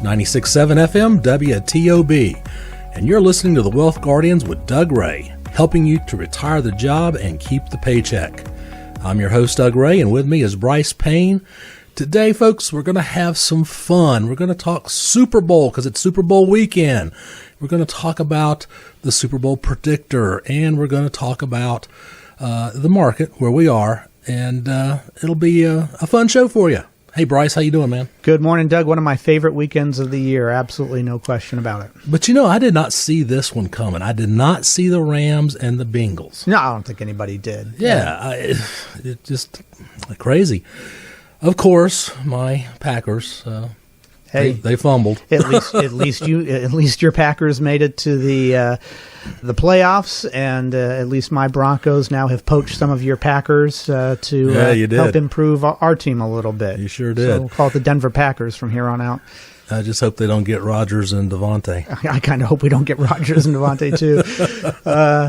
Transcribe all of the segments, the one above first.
96.7 FM WTOB. And you're listening to The Wealth Guardians with Doug Ray, helping you to retire the job and keep the paycheck. I'm your host, Doug Ray, and with me is Brice Payne. Today, folks, we're going to have some fun. We're going to talk Super Bowl because it's Super Bowl weekend. We're going to talk about the Super Bowl Predictor, and we're going to talk about the market, where we are, and it'll be a fun show for you. Hey, Brice, how you doing, man? Good morning, Doug. One of my favorite weekends of the year. Absolutely no question about it. But, I did not see this one coming. I did not see the Rams and the Bengals. No, I don't think anybody did. Yeah, it just crazy. Of course, my Packers, they fumbled. At least your Packers made it to the playoffs, and at least my Broncos now have poached some of your Packers to help improve our team a little bit. You sure did. So we'll call it the Denver Packers from here on out. I just hope they don't get Rodgers and Devontae. I kind of hope we don't get Rodgers and Devontae too.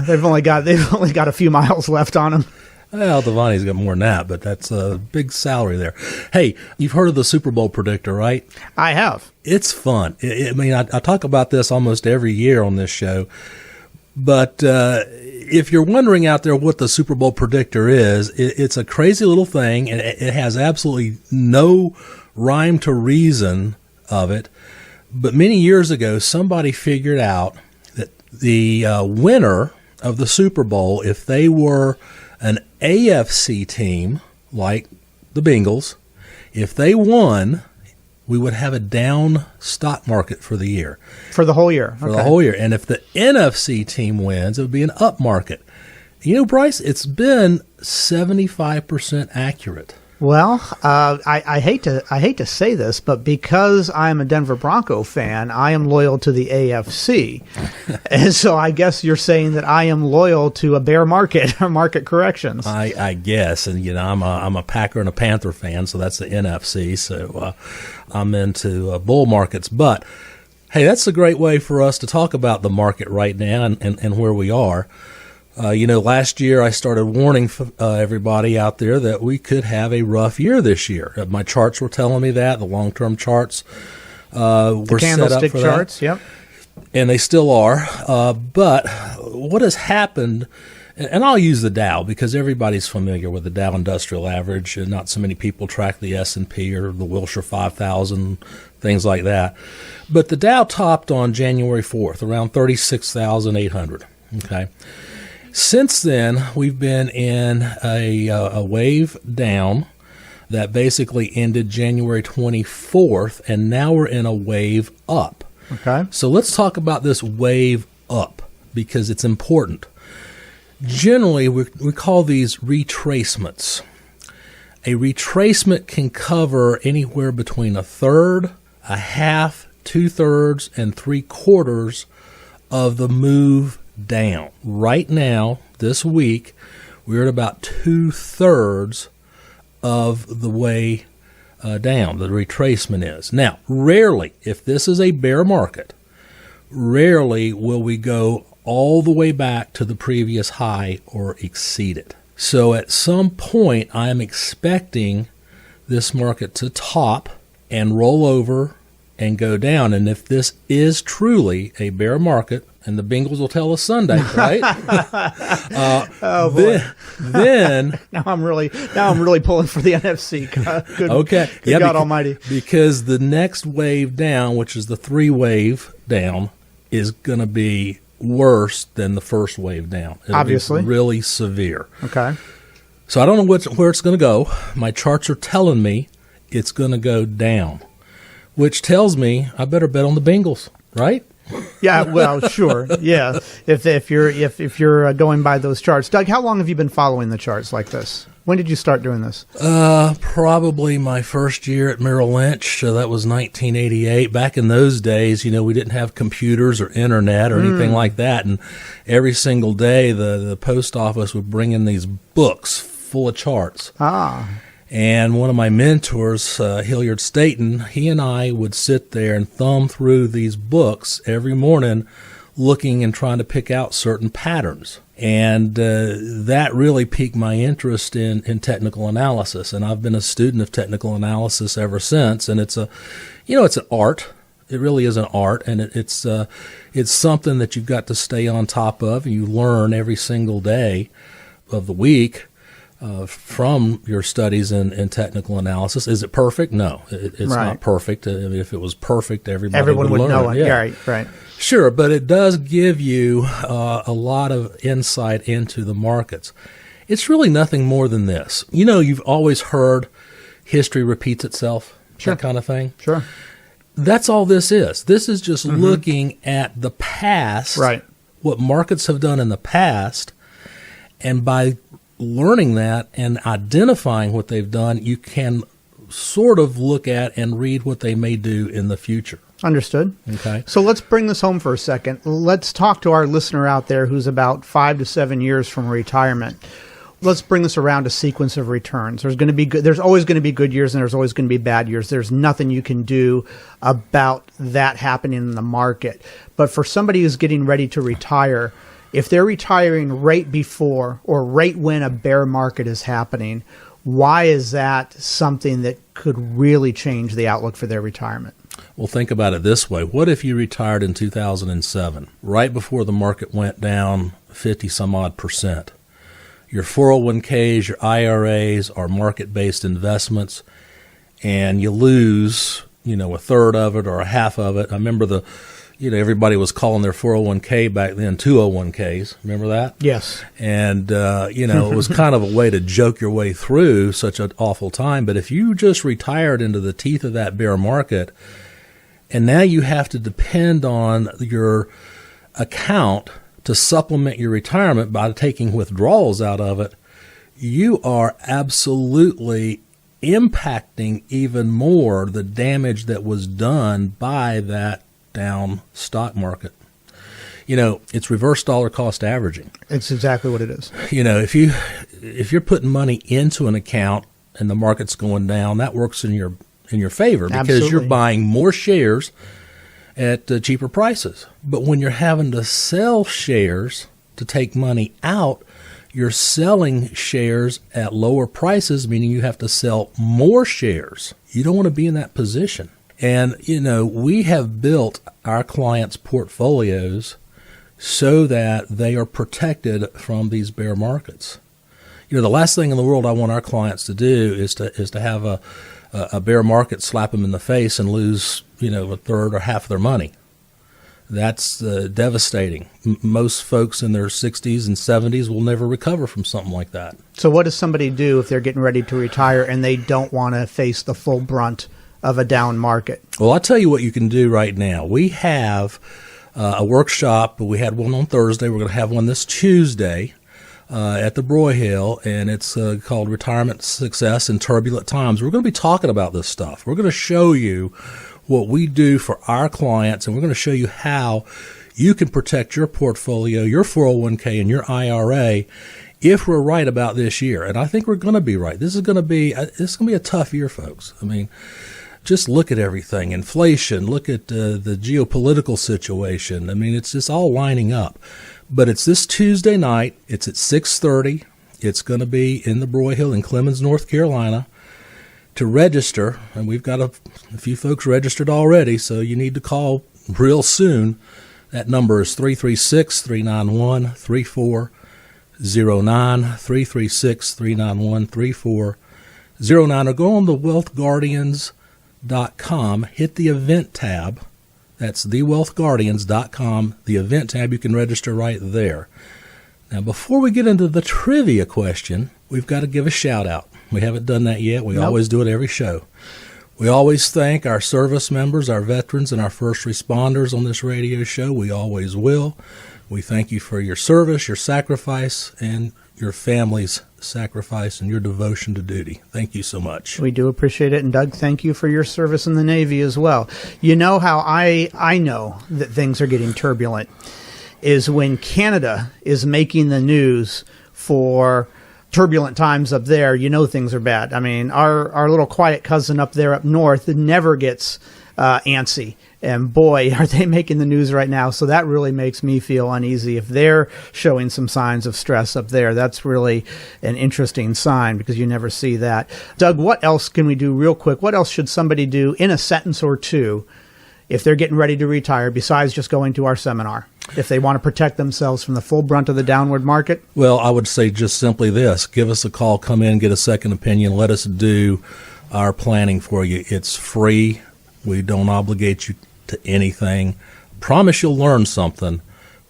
They've only got a few miles left on them. Well, Devontae's got more than that, but that's a big salary there. Hey, you've heard of the Super Bowl Predictor, right? I have. It's fun. I talk about this almost every year on this show. But if you're wondering out there what the Super Bowl Predictor is, it's a crazy little thing, and it has absolutely no rhyme to reason of it. But many years ago, somebody figured out that the winner of the Super Bowl, if they were an AFC team like the Bengals, if they won, we would have a down stock market for the year. For the whole year. For the whole year. And if the NFC team wins, it would be an up market. Brice, it's been 75% accurate. Well, I hate to say this, but because I'm a Denver Bronco fan, I am loyal to the AFC. And so I guess you're saying that I am loyal to a bear market or market corrections. I guess. And, I'm a Packer and a Panther fan, so that's the NFC. So I'm into bull markets. But, hey, that's a great way for us to talk about the market right now and where we are. Last year I started warning everybody out there that we could have a rough year this year. My charts were telling me that. The long-term charts were set up for charts, that. Yep. And they still are. But what has happened, and I'll use the Dow because everybody's familiar with the Dow Industrial Average, and not so many people track the S&P or the Wilshire 5000, things like that. But the Dow topped on January 4th, around 36,800. Okay. Since then, we've been in a wave down that basically ended January 24th, and now we're in a wave up. Okay. So let's talk about this wave up because it's important. Generally, we call these retracements. A retracement can cover anywhere between a third, a half, 2/3, and 3/4 of the move down. Right now, this week, we're at about 2/3 of the way down, the retracement is. Now, rarely, if this is a bear market, rarely will we go all the way back to the previous high or exceed it. So at some point, I am expecting this market to top and roll over and go down. And if this is truly a bear market, and the Bengals will tell us Sunday, right? Oh boy! Then now I'm really pulling for the NFC. Good God Almighty! Because the next wave down, which is the 3-wave down, is going to be worse than the first wave down. It'll Obviously, be really severe. Okay. So I don't know where it's going to go. My charts are telling me it's going to go down, which tells me I better bet on the Bengals, right? Yeah, well, sure. Yeah, if you're going by those charts, Doug, how long have you been following the charts like this? When did you start doing this? Probably my first year at Merrill Lynch. So that was 1988. Back in those days, we didn't have computers or internet or anything like that, and every single day the post office would bring in these books full of charts. And one of my mentors, Hilliard Staten, he and I would sit there and thumb through these books every morning looking and trying to pick out certain patterns. And that really piqued my interest in technical analysis. And I've been a student of technical analysis ever since. And it's it's an art. It really is an art, and it's something that you've got to stay on top of. You learn every single day of the week from your studies in technical analysis. Is it perfect? No, it's not perfect. I mean, if it was perfect, everyone would know it. Yeah. Right. Sure, but it does give you a lot of insight into the markets. It's really nothing more than this. You've always heard history repeats itself, that kind of thing. Sure. That's all this is. This is just looking at the past, what markets have done in the past, and by learning that and identifying what they've done, you can sort of look at and read what they may do in the future. Understood. Okay. So let's bring this home for a second. Let's talk to our listener out there who's about 5 to 7 years from retirement. Let's bring this around a sequence of returns. There's always going to be good years and there's always going to be bad years. There's nothing you can do about that happening in the market. But for somebody who's getting ready to retire, if they're retiring right before or right when a bear market is happening, why is that something that could really change the outlook for their retirement? Well, think about it this way. What if you retired in 2007, right before the market went down 50 some odd percent? Your 401ks, your IRAs are market-based investments, and you lose, a third of it or a half of it. I remember everybody was calling their 401k back then 201ks. Remember that? Yes. And, it was kind of a way to joke your way through such an awful time. But if you just retired into the teeth of that bear market, and now you have to depend on your account to supplement your retirement by taking withdrawals out of it, you are absolutely impacting even more the damage that was done by that down stock market. It's reverse dollar cost averaging. It's exactly what it is. If you're putting money into an account and the market's going down, that works in your favor because you're buying more shares at cheaper prices. But when you're having to sell shares to take money out, you're selling shares at lower prices, meaning you have to sell more shares. You don't want to be in that position. And, we have built our clients' portfolios so that they are protected from these bear markets. The last thing in the world I want our clients to do is to have a bear market slap them in the face and lose, a third or half of their money. That's devastating. Most folks in their 60s and 70s will never recover from something like that. So what does somebody do if they're getting ready to retire and they don't want to face the full brunt of a down market? Well, I'll tell you what you can do right now. We have a workshop. We had one on Thursday. We're going to have one this Tuesday at the Broyhill, and it's called Retirement Success in Turbulent Times. We're going to be talking about this stuff. We're going to show you what we do for our clients, and we're going to show you how you can protect your portfolio, your 401k, and your IRA if we're right about this year. And I think we're going to be right. This is going to be a tough year, folks. I mean, just look at everything. Inflation, look at the geopolitical situation. I mean, it's just all lining up. But it's this Tuesday night. It's at 6:30. It's going to be in the Broyhill in Clemens, North Carolina. To register, and we've got a few folks registered already, so you need to call real soon. That number is 336-391-3409, 336-391-3409, or go on the wealthguardians.com, hit the event tab. That's thewealthguardians.com, the event tab. You can register right there. Now, before we get into the trivia question, we've got to give a shout-out. We haven't done that yet. We always do it every show. We always thank our service members, our veterans, and our first responders on this radio show. We always will. We thank you for your service, your sacrifice, and your family's sacrifice and your devotion to duty. Thank you so much. We do appreciate it. And Doug, thank you for your service in the Navy as well. You know how I know that things are getting turbulent is when Canada is making the news for turbulent times up there. Things are bad. I mean, our little quiet cousin up there up north never gets antsy. And boy, are they making the news right now. So that really makes me feel uneasy. If they're showing some signs of stress up there, that's really an interesting sign because you never see that. Doug, what else can we do real quick? What else should somebody do in a sentence or two if they're getting ready to retire, besides just going to our seminar, if they want to protect themselves from the full brunt of the downward market? Well, I would say just simply this. Give us a call, come in, get a second opinion. Let us do our planning for you. It's free. We don't obligate you to anything. Promise you'll learn something,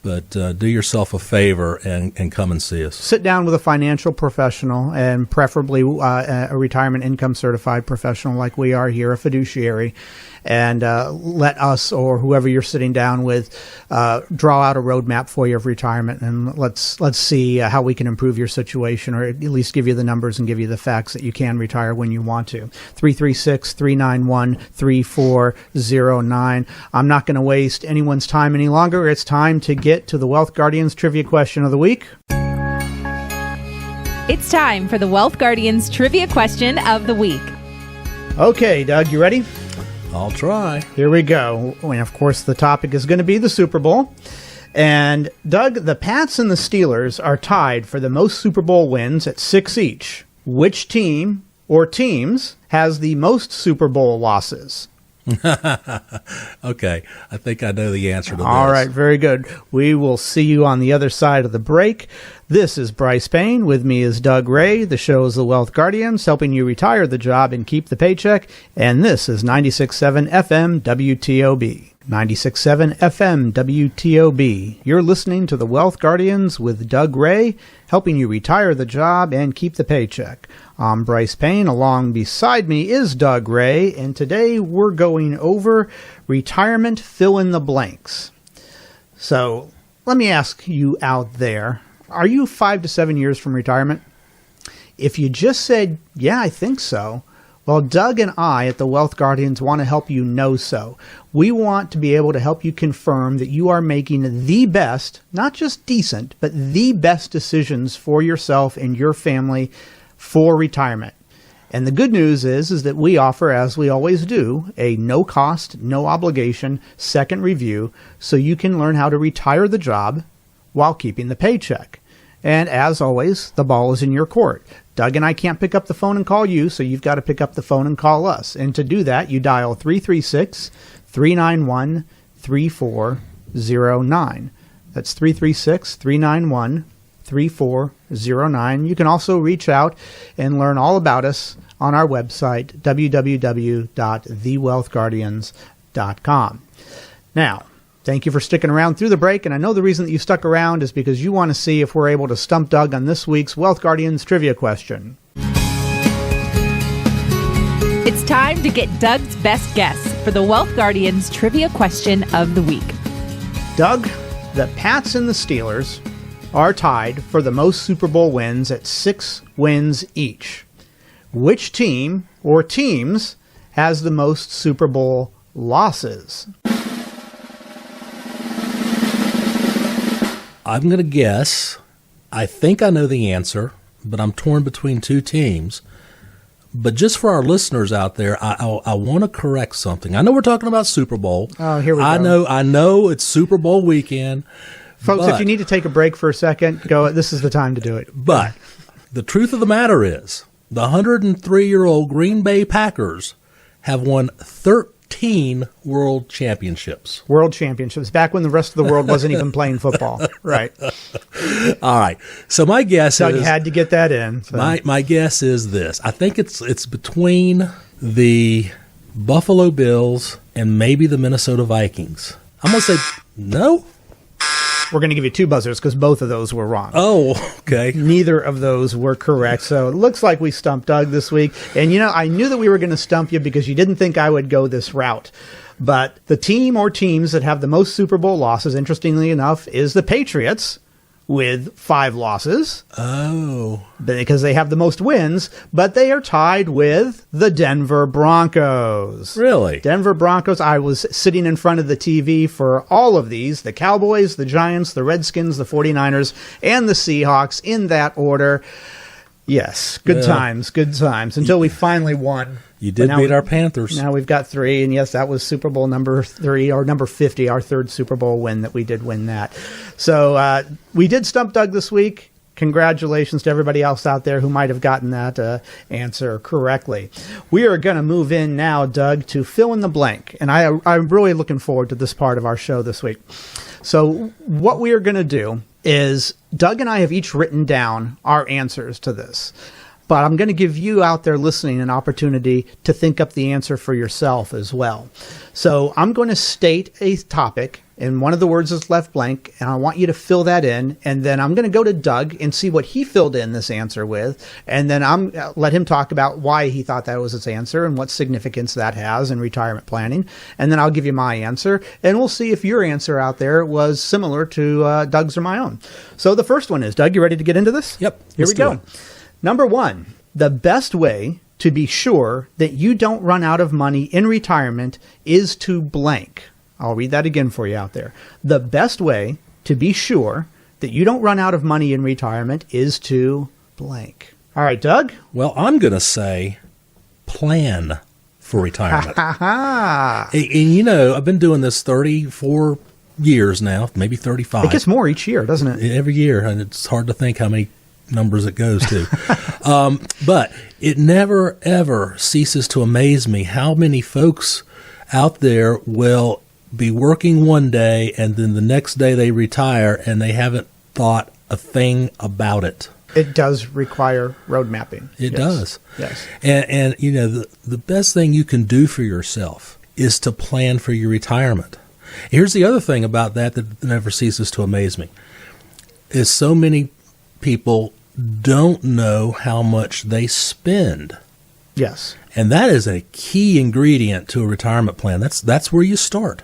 but do yourself a favor and come and see us. Sit down with a financial professional, and preferably a retirement income certified professional like we are here, a fiduciary, and let us or whoever you're sitting down with draw out a roadmap for you of retirement, and let's see how we can improve your situation, or at least give you the numbers and give you the facts that you can retire when you want to. 336-391-3409. I'm not going to waste anyone's time any longer. It's time to get to the Wealth Guardians Trivia Question of the Week. It's time for the Wealth Guardians Trivia Question of the Week. Okay, Doug, you ready? I'll try. Here we go. And of course, the topic is going to be the Super Bowl. And Doug, the Pats and the Steelers are tied for the most Super Bowl wins at 6 each. Which team or teams has the most Super Bowl losses? Okay, I think I know the answer to this. All right, very good. We will see you on the other side of the break. This is Brice Payne. With me is Doug Ray. The show is The Wealth Guardians, helping you retire the job and keep the paycheck. And this is 96.7 FM WTOB. 96.7 FM WTOB. You're listening to The Wealth Guardians with Doug Ray, helping you retire the job and keep the paycheck. I'm Brice Payne. Along beside me is Doug Ray, and today we're going over retirement fill-in-the-blanks. So let me ask you out there, are you 5 to 7 years from retirement? If you just said, yeah, I think so, well, Doug and I at the Wealth Guardians want to help you know so. We want to be able to help you confirm that you are making the best, not just decent, but the best decisions for yourself and your family for retirement. And the good news is that we offer, as we always do, a no-cost, no-obligation second review so you can learn how to retire the job while keeping the paycheck. And as always, the ball is in your court. Doug and I can't pick up the phone and call you, so you've got to pick up the phone and call us. And to do that, you dial 336-391-3409. That's 336-391-3409. You can also reach out and learn all about us on our website, www.thewealthguardians.com. Now, thank you for sticking around through the break, and I know the reason that you stuck around is because you want to see if we're able to stump Doug on this week's Wealth Guardians Trivia Question. It's time to get Doug's best guess for the Wealth Guardians Trivia Question of the Week. Doug, the Pats and the Steelers are tied for the most Super Bowl wins at 6 wins each. Which team or teams has the most Super Bowl losses? I'm going to guess. I think I know the answer, but I'm torn between two teams. But just for our listeners out there, I want to correct something. I know we're talking about Super Bowl. Oh, here we go. I know it's Super Bowl weekend. Folks, if you need to take a break for a second, this is the time to do it. But the truth of the matter is, the 103-year-old Green Bay Packers have won 13 world championships. World championships, back when the rest of the world wasn't even playing football. Right. All right. So my guess Doug is... had to get that in. So. My guess is this. I think it's between the Buffalo Bills and maybe the Minnesota Vikings. I'm going to say no. We're going to give you 2 buzzers because both of those were wrong. Oh, okay. Neither of those were correct. So it looks like we stumped Doug this week. And, I knew that we were going to stump you because you didn't think I would go this route. But the team or teams that have the most Super Bowl losses, interestingly enough, is the Patriots with 5 losses. Oh. Because they have the most wins, but they are tied with the Denver Broncos. Really? Denver Broncos. I was sitting in front of the TV for all of these, the Cowboys, the Giants, the Redskins, the 49ers, and the Seahawks in that order. Yes, good times, until we finally won. You did beat our Panthers. Now we've got 3, and yes, that was Super Bowl number 3, or number 50, our 3rd Super Bowl win that we did win that. So we did stump Doug this week, Congratulations to everybody else out there who might have gotten that answer correctly. We are going to move in now, Doug, to fill in the blank. And I'm really looking forward to this part of our show this week. So what we are going to do is Doug and I have each written down our answers to this. But I'm going to give you out there listening an opportunity to think up the answer for yourself as well. So I'm going to state a topic, and one of the words is left blank, and I want you to fill that in. And then I'm going to go to Doug and see what he filled in this answer with. And then let him talk about why he thought that was his answer and what significance that has in retirement planning. And then I'll give you my answer, and we'll see if your answer out there was similar to Doug's or my own. So the first one is, Doug, you ready to get into this? Yep. Here we go. Number one, the best way to be sure that you don't run out of money in retirement is to blank. I'll read that again for you out there. The best way to be sure that you don't run out of money in retirement is to blank. All right, Doug? Well, I'm going to say plan for retirement. and I've been doing this 34 years now, maybe 35. It gets more each year, doesn't it? Every year, and it's hard to think how many numbers it goes to. But it never, ever ceases to amaze me how many folks out there will be working one day and then the next day they retire and they haven't thought a thing about it. It does require road mapping. It does. Yes. And the best thing you can do for yourself is to plan for your retirement. Here's the other thing about that never ceases to amaze me, is so many people don't know how much they spend. Yes. And that is a key ingredient to a retirement plan. That's where you start.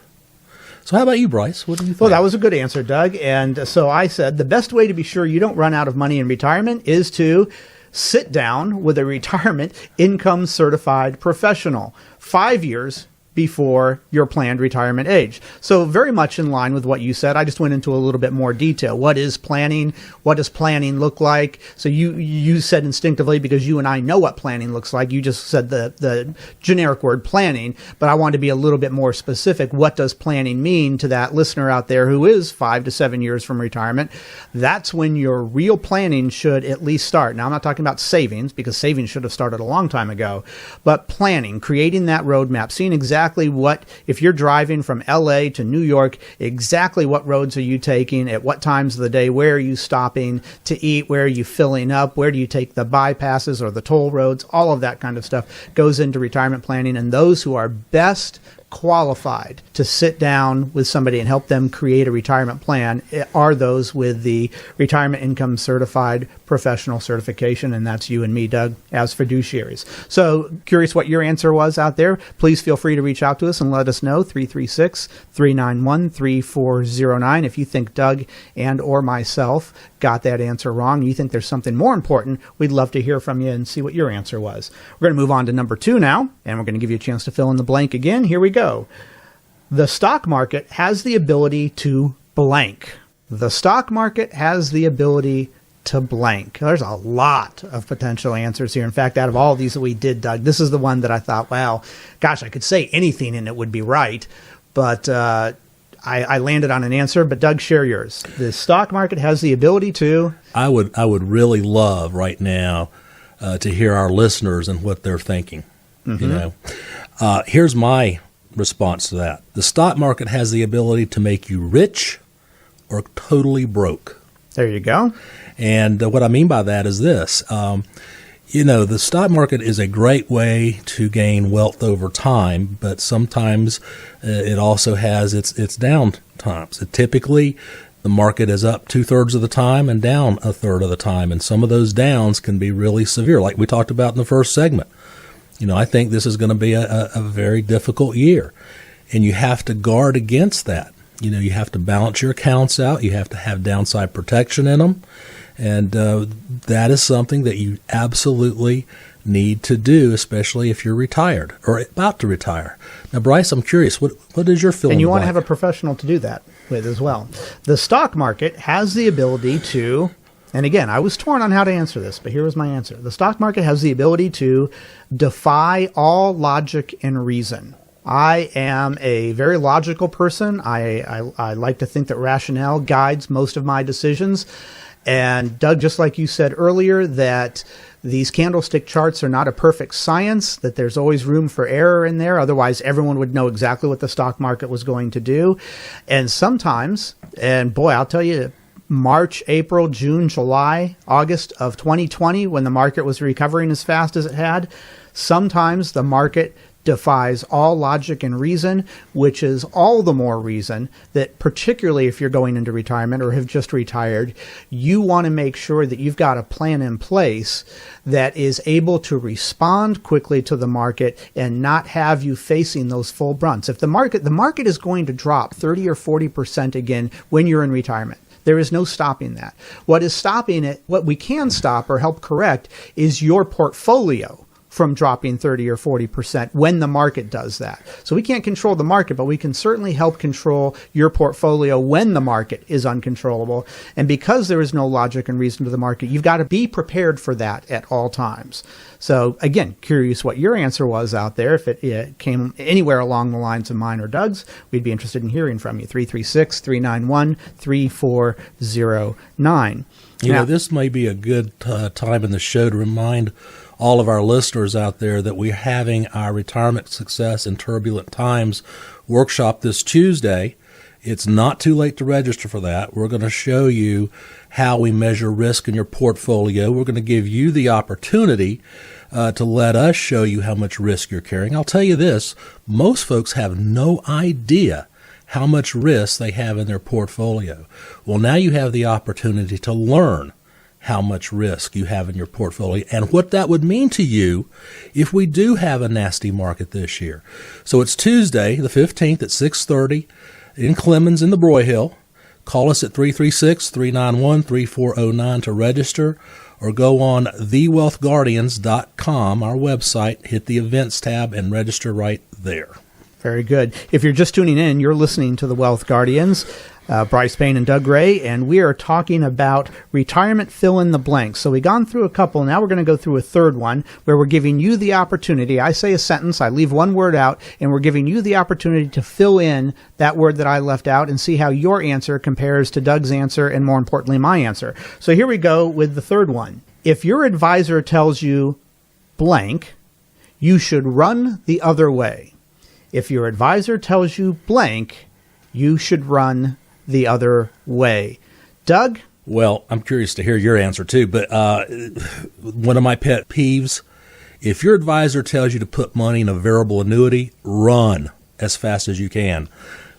So how about you, Brice? What do you think? Well, that was a good answer, Doug. And so I said the best way to be sure you don't run out of money in retirement is to sit down with a retirement income certified professional 5 years before your planned retirement age. So very much in line with what you said. I just went into a little bit more detail. What is planning? What does planning look like? So you said instinctively, because you and I know what planning looks like, you just said the generic word planning, but I want to be a little bit more specific. What does planning mean to that listener out there who is 5 to 7 years from retirement? That's when your real planning should at least start. Now, I'm not talking about savings, because savings should have started a long time ago, but planning, creating that roadmap, seeing exactly what, if you're driving from LA to New York, exactly what roads are you taking, at what times of the day, where are you stopping to eat, where are you filling up, where do you take the bypasses or the toll roads, all of that kind of stuff goes into retirement planning. And those who are best qualified to sit down with somebody and help them create a retirement plan are those with the retirement income certified professional certification, and that's you and me, Doug, as fiduciaries. So curious what your answer was out there. Please feel free to reach out to us and let us know, 336-391-3409. If you think Doug and or myself got that answer wrong, you think there's something more important, we'd love to hear from you and see what your answer was. We're going to move on to number 2 now, and we're going to give you a chance to fill in the blank again. Here we go. The stock market has the ability to blank. The stock market has the ability to blank. There's a lot of potential answers here. In fact, out of all of these that we did, Doug, this is the one that I thought, wow, gosh, I could say anything and it would be right. But I landed on an answer. But Doug, share yours. The stock market has the ability to... I would really love right now to hear our listeners and what they're thinking. Mm-hmm. Here's my response to that. The stock market has the ability to make you rich or totally broke. There you go. And what I mean by that is this. The stock market is a great way to gain wealth over time, but sometimes it also has its down times. Typically, the market is up 2/3 of the time and down 1/3 of the time, and some of those downs can be really severe, like we talked about in the first segment. I think this is going to be a very difficult year, and you have to guard against that. You have to balance your accounts out. You have to have downside protection in them, and that is something that you absolutely need to do, especially if you're retired or about to retire. Now, Brice, I'm curious, what is your feeling? And you want to have a professional to do that with as well. The stock market has the ability to... And again, I was torn on how to answer this, but here was my answer. The stock market has the ability to defy all logic and reason. I am a very logical person. I like to think that rationale guides most of my decisions. And Doug, just like you said earlier, that these candlestick charts are not a perfect science, that there's always room for error in there. Otherwise, everyone would know exactly what the stock market was going to do. And sometimes, and boy, I'll tell you, March, April, June, July, August of 2020, when the market was recovering as fast as it had, sometimes the market defies all logic and reason, which is all the more reason that, particularly if you're going into retirement or have just retired, you want to make sure that you've got a plan in place that is able to respond quickly to the market and not have you facing those full brunts. If the market is going to drop 30 or 40% again when you're in retirement. There is no stopping that. What is stopping it, what we can stop or help correct, is your portfolio from dropping 30 or 40% when the market does that. So we can't control the market, but we can certainly help control your portfolio when the market is uncontrollable. And because there is no logic and reason to the market, you've got to be prepared for that at all times. So again, curious what your answer was out there. If it came anywhere along the lines of mine or Doug's, we'd be interested in hearing from you. 336-391-3409. Now, this may be a good time in the show to remind all of our listeners out there that we're having our Retirement Success in Turbulent Times workshop this Tuesday. It's not too late to register for that. We're going to show you how we measure risk in your portfolio. We're going to give you the opportunity to let us show you how much risk you're carrying. I'll tell you this, most folks have no idea how much risk they have in their portfolio. Well, now you have the opportunity to learn how much risk you have in your portfolio and what that would mean to you if we do have a nasty market this year. So it's Tuesday, the 15th at 6:30 in Clemens in the Broyhill. Call us at 336-391-3409 to register, or go on thewealthguardians.com, our website, hit the events tab and register right there. Very good. If you're just tuning in, you're listening to the Wealth Guardians, Brice Payne and Doug Ray, and we are talking about retirement fill in the blanks. So we've gone through a couple. Now we're going to go through a third one where we're giving you the opportunity. I say a sentence, I leave one word out, and we're giving you the opportunity to fill in that word that I left out and see how your answer compares to Doug's answer and, more importantly, my answer. So here we go with the third one. If your advisor tells you blank, you should run the other way. If your advisor tells you blank, you should run the other way. Doug? Well, I'm curious to hear your answer too, but one of my pet peeves, if your advisor tells you to put money in a variable annuity, run as fast as you can.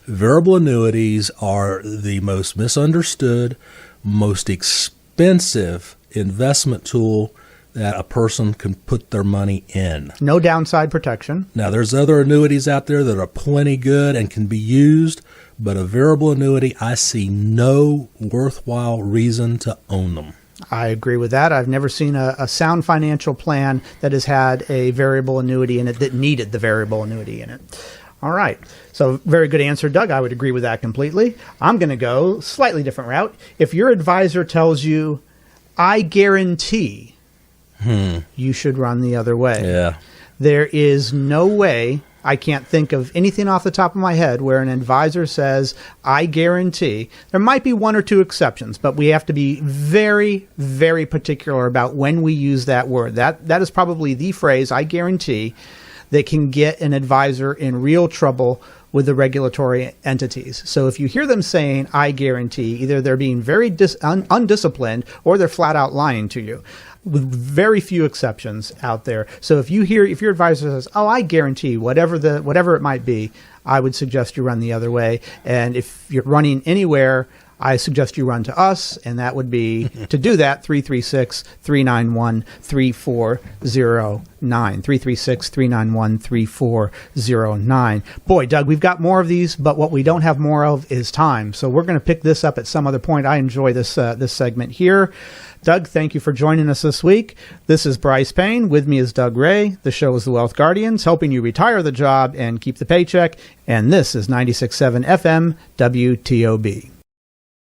Variable annuities are the most misunderstood, most expensive investment tool that a person can put their money in. No downside protection. Now, there's other annuities out there that are plenty good and can be used, but a variable annuity, I see no worthwhile reason to own them. I agree with that. I've never seen a sound financial plan that has had a variable annuity in it that needed the variable annuity in it. All right. So very good answer, Doug. I would agree with that completely. I'm going to go slightly different route. If your advisor tells you, I guarantee, you should run the other way. Yeah. There is no way, I can't think of anything off the top of my head where an advisor says, I guarantee. There might be one or two exceptions, but we have to be very, very particular about when we use that word. That is probably the phrase, I guarantee, that can get an advisor in real trouble with the regulatory entities. So if you hear them saying, I guarantee, either they're being very undisciplined or they're flat out lying to you, with very few exceptions out there. So if your advisor says, oh, I guarantee, whatever it might be, I would suggest you run the other way. And if you're running anywhere, I suggest you run to us, and that would be, to do that, 336-391-3409. 336-391-3409. Boy, Doug, we've got more of these, but what we don't have more of is time. So we're going to pick this up at some other point. I enjoy this segment here. Doug, thank you for joining us this week. This is Brice Payne. With me is Doug Ray. The show is The Wealth Guardians, helping you retire the job and keep the paycheck. And this is 96.7 FM WTOB.